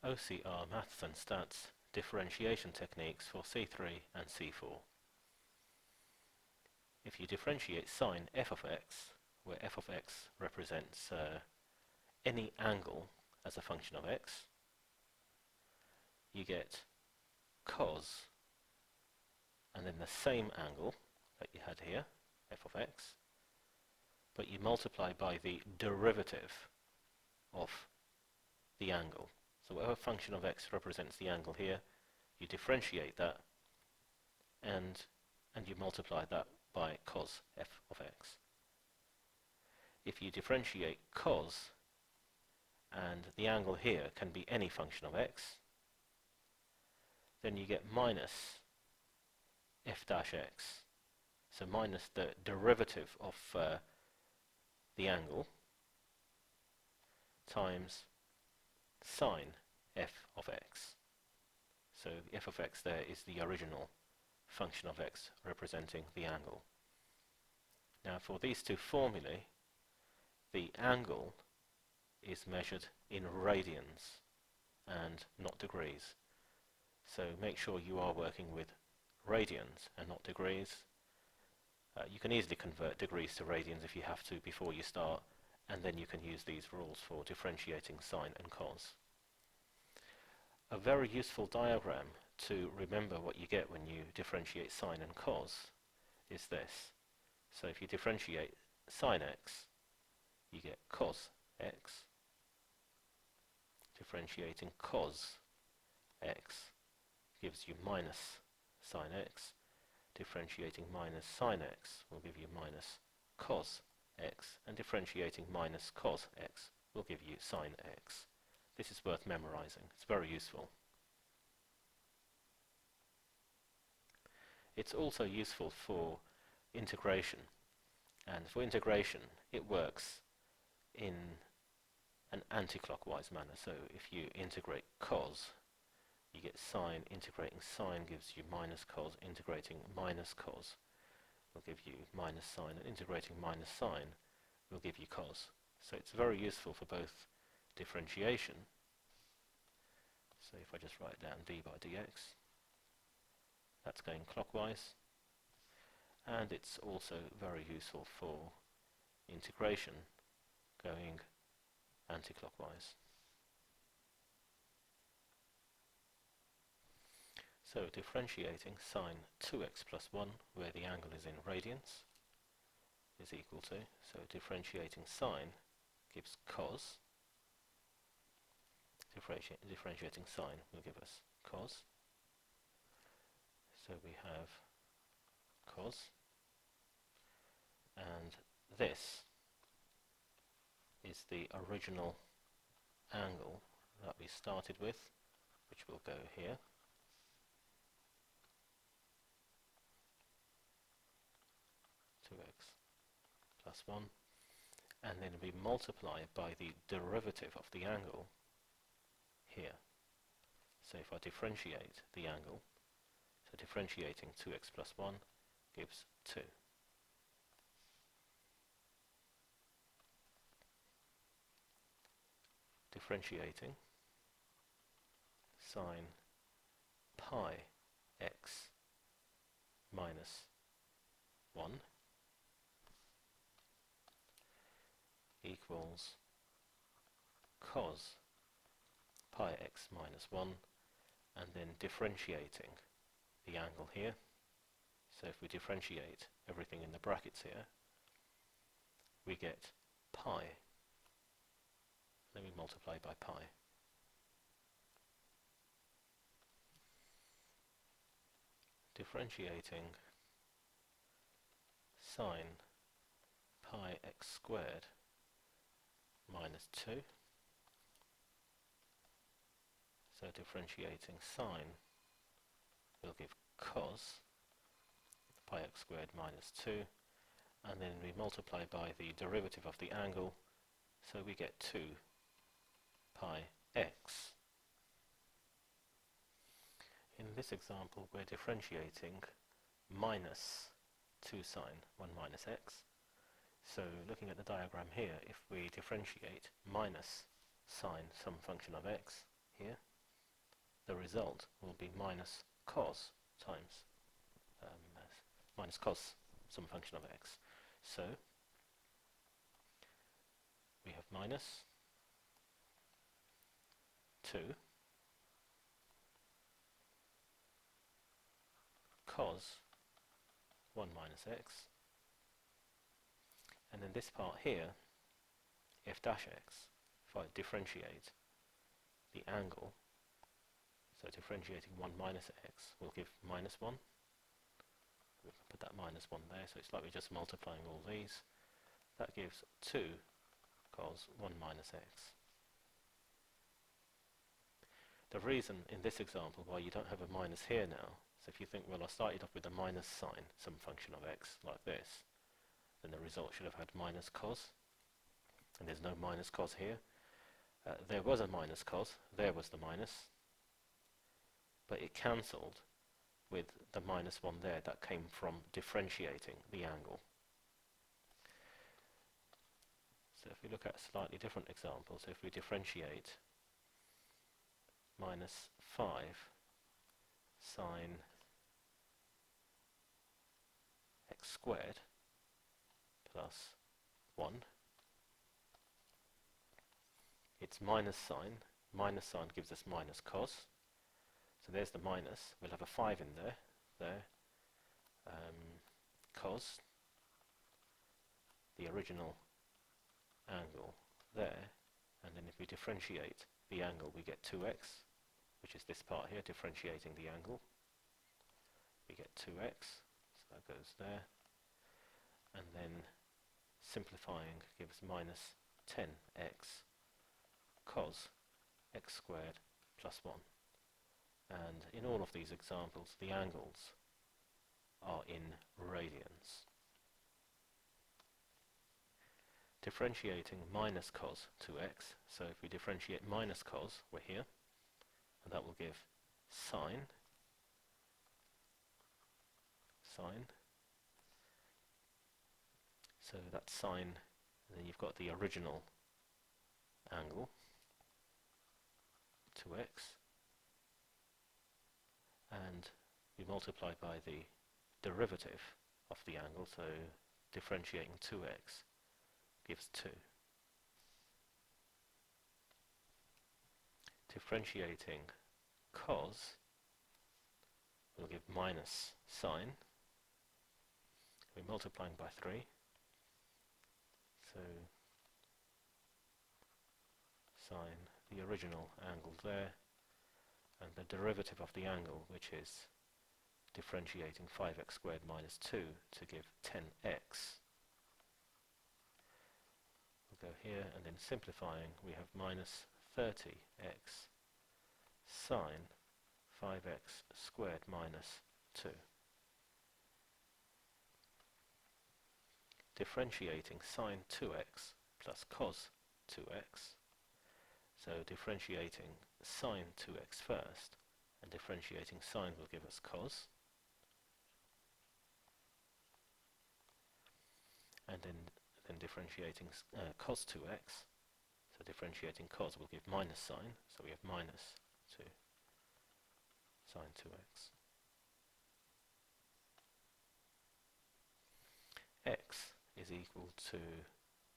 OCR Maths and Stats differentiation techniques for C3 and C4. If you differentiate sine f of x, where f of x represents any angle as a function of x, you get cos, and then the same angle that you had here, f of x, but you multiply by the derivative of the angle. So whatever function of x represents the angle here, you differentiate that and you multiply that by cos f of x. If you differentiate cos, and the angle here can be any function of x, then you get minus f dash x, so minus the derivative of the angle times sine f of x. So f of x there is the original function of x representing the angle. Now for these two formulae, the angle is measured in radians and not degrees. So make sure you are working with radians and not degrees. You can easily convert degrees to radians if you have to before you start, and then you can use these rules for differentiating sine and cos. A very useful diagram to remember what you get when you differentiate sine and cos is this. So if you differentiate sine x, you get cos x. Differentiating cos x gives you minus sine x. Differentiating minus sine x will give you minus cos x, and differentiating minus cos x will give you sine x. This is worth memorizing. It's very useful. It's also useful for integration, and for integration it works in an anti-clockwise manner. So if you integrate cos, you get sine. Integrating sine gives you minus cos. Integrating minus cos will give you minus sine, and integrating minus sine will give you cos. So it's very useful for both differentiation. So if I just write down d by dx, that's going clockwise, and it's also very useful for integration going anti-clockwise. So differentiating sine 2x plus 1, where the angle is in radians, is equal to, so differentiating sine gives cos. Differentiating sine will give us cos. So we have cos, and this is the original angle that we started with, which will go here. X plus 1, and then we multiply by the derivative of the angle here. So if I differentiate the angle, so differentiating 2x plus 1 gives 2. Differentiating sine pi x minus 1 equals cos pi x minus 1, and then differentiating the angle here. So if we differentiate everything in the brackets here, we get pi. Then we multiply by pi. Differentiating sine pi x squared minus 2. So differentiating sine will give cos pi x squared minus 2, and then we multiply by the derivative of the angle, so we get 2 pi x. In this example we're differentiating minus 2 sine 1 minus x. So looking at the diagram here, if we differentiate minus sine some function of x here, the result will be minus cos times minus cos some function of x. So we have minus 2 cos 1 minus x, and then this part here, f dash x, if I differentiate the angle, so differentiating 1 minus x will give minus 1. We can put that minus 1 there, so it's like we're just multiplying all these. That gives 2 cos 1 minus x. The reason in this example why you don't have a minus here now, so if you think, well, I started off with a minus sign, some function of x, like this, then the result should have had minus cos, and there's no minus cos here. There was a minus cos, there was the minus, but it cancelled with the minus 1 there that came from differentiating the angle. So if we look at a slightly different example, so if we differentiate minus 5 sine x squared plus 1, it's minus sign gives us minus cos, so there's the minus, we'll have a 5 in there, cos, the original angle there, and then if we differentiate the angle we get 2x, which is this part here, differentiating the angle, we get 2x, so that goes there, and then simplifying gives minus 10x cos x squared plus 1. And in all of these examples, the angles are in radians. Differentiating minus cos 2x, so if we differentiate minus cos, we're here, and that will give sine, so that's sine, and then you've got the original angle, 2x, and we multiply by the derivative of the angle, so differentiating 2x gives 2. Differentiating cos will give minus sine. We're multiplying by 3, so sine, the original angle there, and the derivative of the angle, which is differentiating 5x squared minus 2 to give 10x. We'll go here, and then simplifying, we have minus 30x sine 5x squared minus 2. Differentiating sine 2x plus cos 2x, so differentiating sine 2x first, and differentiating sine will give us cos, and then differentiating cos 2x, so differentiating cos will give minus sine, so we have minus 2 sine 2x. X is equal to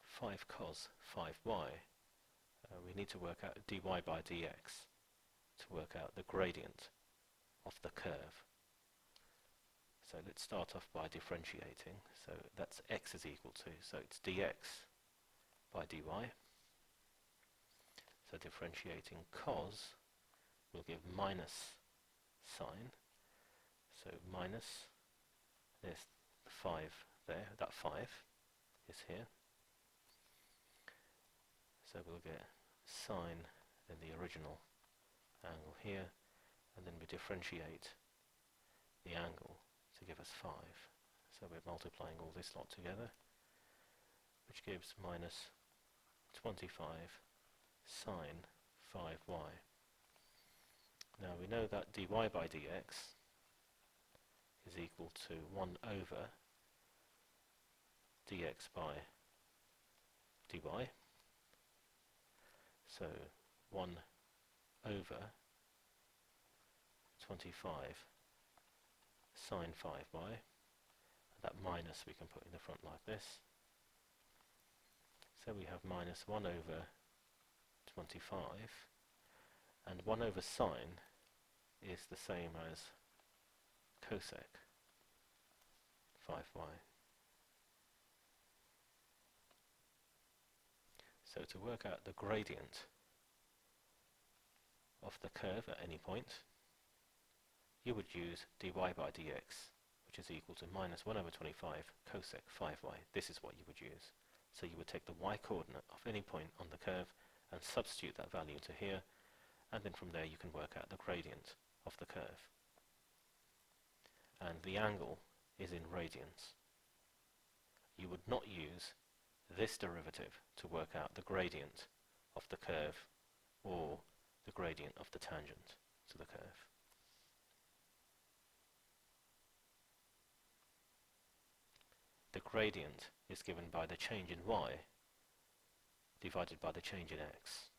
5 cos 5y. We need to work out dy by dx to work out the gradient of the curve. So let's start off by differentiating. So that's x is equal to, so it's dx by dy. So differentiating cos will give minus sine. So minus, there's the 5 there, that 5 is here. So we'll get sine, then the original angle here, and then we differentiate the angle to give us 5. So we're multiplying all this lot together, which gives minus 25 sine 5y. Now we know that dy by dx is equal to 1 over dx by dy. So 1 over 25 sine 5y. That minus we can put in the front like this. So we have minus 1 over 25, and 1 over sine is the same as cosec 5y. So to work out the gradient of the curve at any point, you would use dy by dx, which is equal to minus 1 over 25 cosec 5y. This is what you would use. So you would take the y-coordinate of any point on the curve and substitute that value into here, and then from there you can work out the gradient of the curve. And the angle is in radians. You would not use this derivative to work out the gradient of the curve or the gradient of the tangent to the curve. The gradient is given by the change in y divided by the change in x.